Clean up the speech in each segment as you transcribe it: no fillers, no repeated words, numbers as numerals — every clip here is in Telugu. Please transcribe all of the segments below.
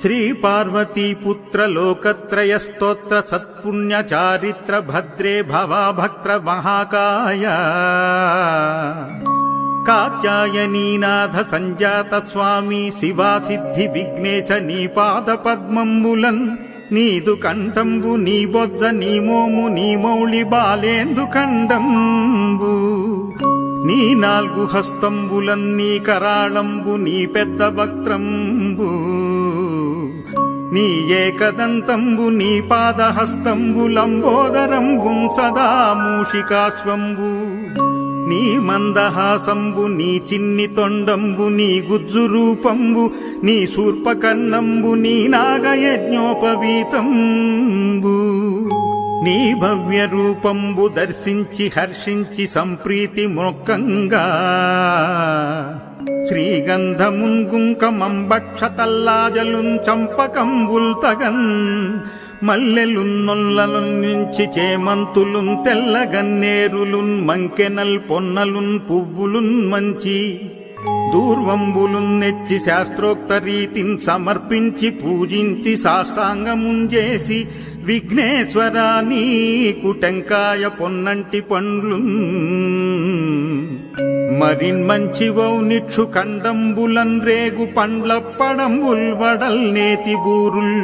శ్రీ పార్వతీపుత్ర లోకత్రయ స్తోత్ర సత్పుణ్య చారిత్ర భద్రే భవాభక్త్ర మహాకాయ కాత్యాయనీనాథ సంజాత స్వామి శివా సిద్ధి విఘ్నేశ నీ పాద పద్మంబులన్ నీదు కంఠంబు నీ బొజ్జ నీ మోము నీ మౌళి బాలేందు ఖండంబు నీ నాల్గు హస్తంబులన్ నీ కరాళంబు నీ పెద్ద వక్త్రంబు నీ ఏకదంతంబు నీ పాదహస్తంబు లంబోదరంబు సదా మూషికాశ్వంబు నీ మందహాసంబు నీ చిన్ని తొండంబు నీ గుజ్జు రూపంబు నీ శూర్పకర్ణంబు నీ నాగయజ్ఞోపవీతంబు నీ భవ్య రూపంబు దర్శించి హర్షించి సంప్రీతి మొక్కంగా శ్రీగంధమున్ గుంకమంబక్షతల్లాజలున్ చంపకంబుల్ తగన్ మల్లెలున్ నొల్లలున్ నుంచి చేమంతులున్ తెల్లగన్నేరులున్ మంకెనల్ పొన్నలున్ పువ్వులున్ మంచి దూర్వంబులున్ నెచ్చి శాస్త్రోక్త రీతిన్ సమర్పించి పూజించి సాష్టాంగముంజేసి విఘ్నేశ్వరా నీకు టెంకాయ పొన్నంటి పండ్లున్ మరిన్ మంచివౌ నిక్షు కండంబులన్ రేగు పండ్ల పడంబుల్ వడల్ నేతి బూరుల్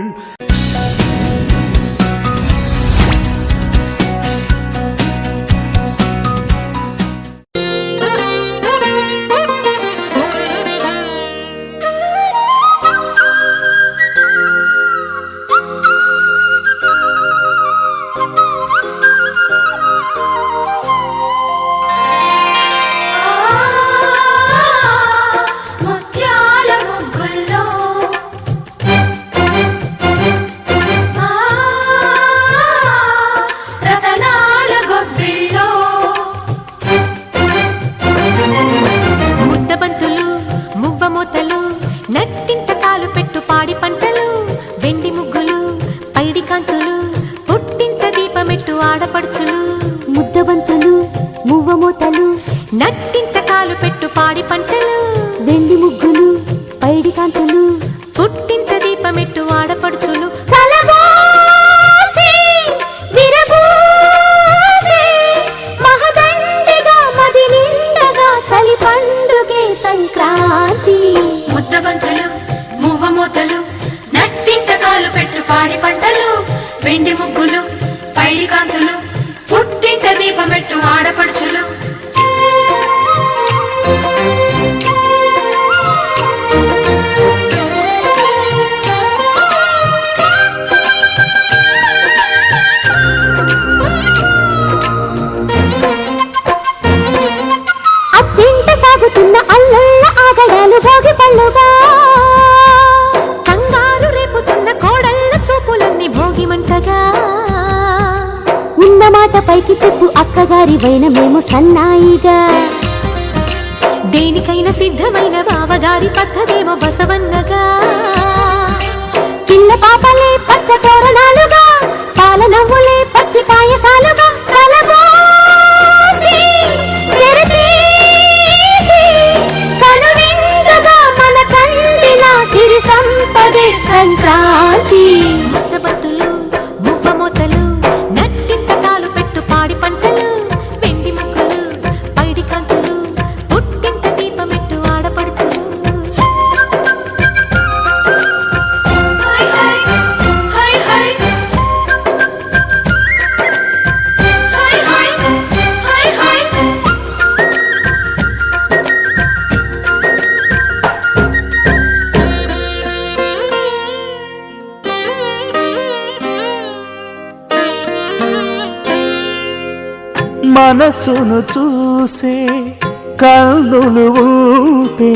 ముద్దబంతులు మువ్వమూతలు నట్టింత కాలు పెట్టు పాడి పంటలు వెండి ముగ్గులు పైడి కాంతులు పుట్టింత దీపమెట్టు ఆడపడుచులు మహదండిగా మది నిండగా చలి పండుగే సంక్రాంతి ముద్దబంతులు మువ్వమూతలు నట్టింత కాలు పెట్టు పాడి పంటలు వెండి ముగ్గులు పైడి కాంతులు పుట్టింట దీపమెట్టు ఆడపడుచులు అత్తింట సాగుతున్న అల్లుళ్ళ ఆగడాలు భోగి పళ్ళుగా కంగారు రేపుతున్న కోడళ్ళ చూపులన్నీ భోగి మంటగా మాట పైకి చెప్పు అక్కగారి వైన మేము సన్నాయిగా దేనికైనా సిద్ధమైన బావగారి పద్ధతేమో బసవన్నగా పిల్ల పాపలే పచ్చ తోరణాలుగా పాల నవ్వులే పచ్చి పాయసాలుగా కనువిందుగా మన కంటిన సిరి సంపదే సంక్రాంతి ముద్దబత్తులు మువ్వమూతలు పాడి పంటలు వెండి ముక్కులు పైడి కాంతులు పుట్టింట దీపమెట్టు ఆడపడుచులు మనసును చూసే కన్నులు ఉంటే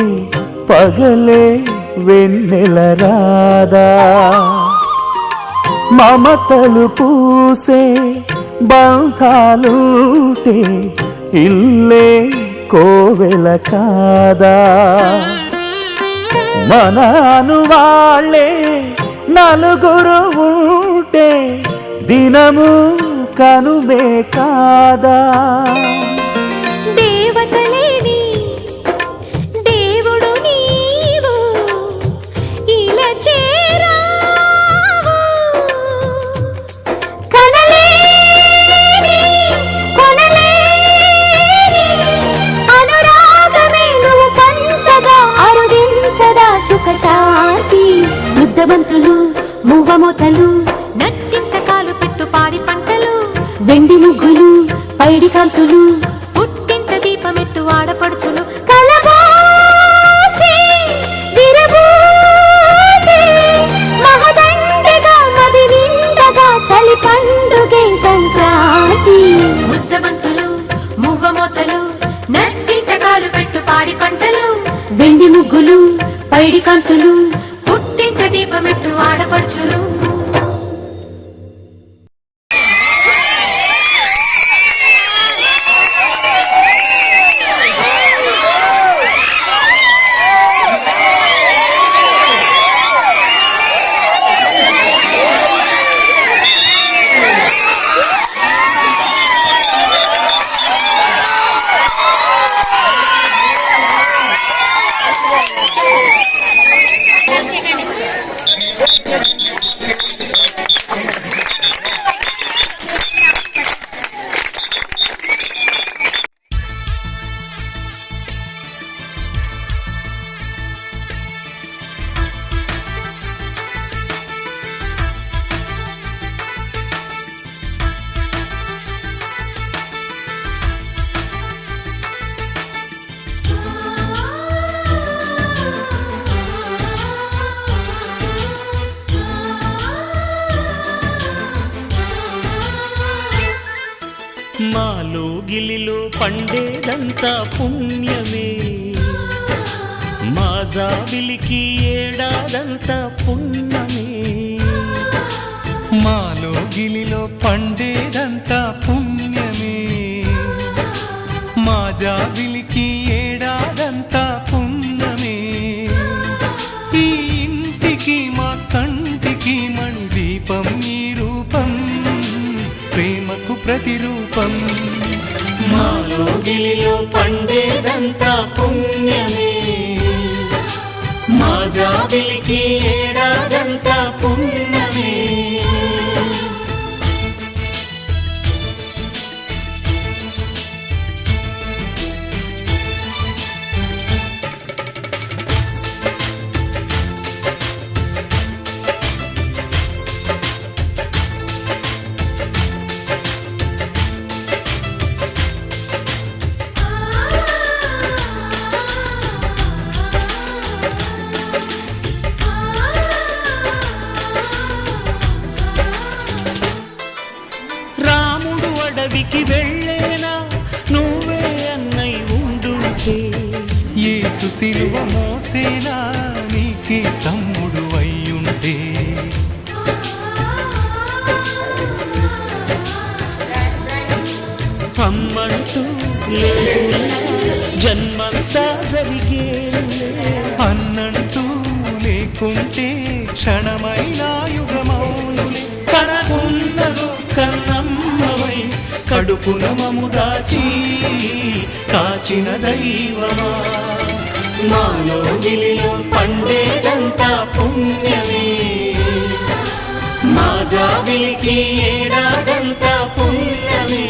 పగలే వెన్నెల రాదా మమతలు పూసే బంధాలుంటే ఇల్లే కోవెల కాదా మనను వాళ్ళే నలుగురు ఉంటే దినము కనుమే కాదా దేవతలేని దేవుడు నీవు ఇలా చేరావు కనలేని కొనలేని అనురాగమే నువ్వు పంచగా అరుదించగా సుఖశాంతి ముద్దబంతులు మువ్వమోతలు నట్టింట కాలు పెట్టు పాడి పంటలు వెండి ముగ్గులు పైడి కాంతులు పుట్టింట దీపమెట్టు ఆడపడుచులు కలబోసి విరబోసి మహదండగా మది నిండగా చలి పండుగే సంక్రాంతి ముద్దబంతులు మువ్వమోతలు నట్టింట కాలు పెట్టు పాడి పంటలు వెండి ముగ్గులు పైడి కాంతులు పుట్టింట దీపమెట్టు ఆడపడుచులు మాలో గిలిలో పండేదంతా పుణ్యమే మా జాబిలికి ఏడాదంతా పుణ్యమే మాలో గిలిలో పండేదంతా పుణ్యమే మా జాబిలికి ఏడాదంతా పుణ్యమే ఈ ఇంటికి మా కంటికి మణి దీపం ఈ రూపం ప్రేమకు ప్రతిరూపం మాలో గిలిలో పండేదంతా పుణ్యమే మా జాబిలికి ఏడాదంతా పుణ్యమే అడవికి వెళ్ళేనా నువ్వే అన్నై ఉండుంటే యేసు సిలువ మోసేనా నీకే తమ్ముడు అయ్యుంటే అమ్మంటూ జన్మంతా జరిగే అన్నంటూ లేకుంటే క్షణమైనా యుగమౌనులే కనకున్నదో కన్నమ్మవై కడుపున మము దాచి కాచిన దైవమా మాలో గిలిలో పండేదంతా పుణ్యమే మా జాబిలికి ఏడాదంతా పుణ్యమే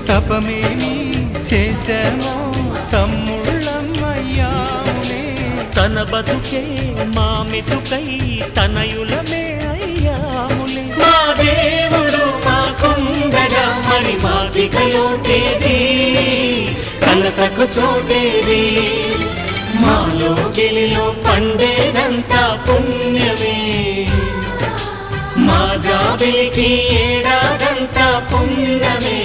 తపమేమి చేశామో తమ్ముళ్ళమ్మయ్యాములే తన బతుకే మా మెతుకై తనయులమే అయ్యాములే మా దేవుడు మా మాకుండగా మరి మాకిక లోటేది కలతకు చోటేది మాలో గిలిలో పండేదంతా పుణ్యమే మా జాబిలికి ఏడాదంతా పుణ్యమే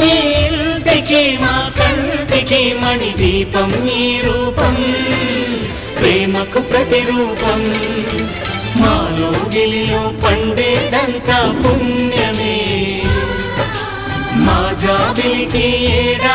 ఈ ఇంటికి మా కంటికి మణి దీపం ఈ రూపం ప్రేమకు ప్రతిరూపం మాలో గిలిలో పండేదంతా పుణ్యమే మా జాబిలికి ఏడా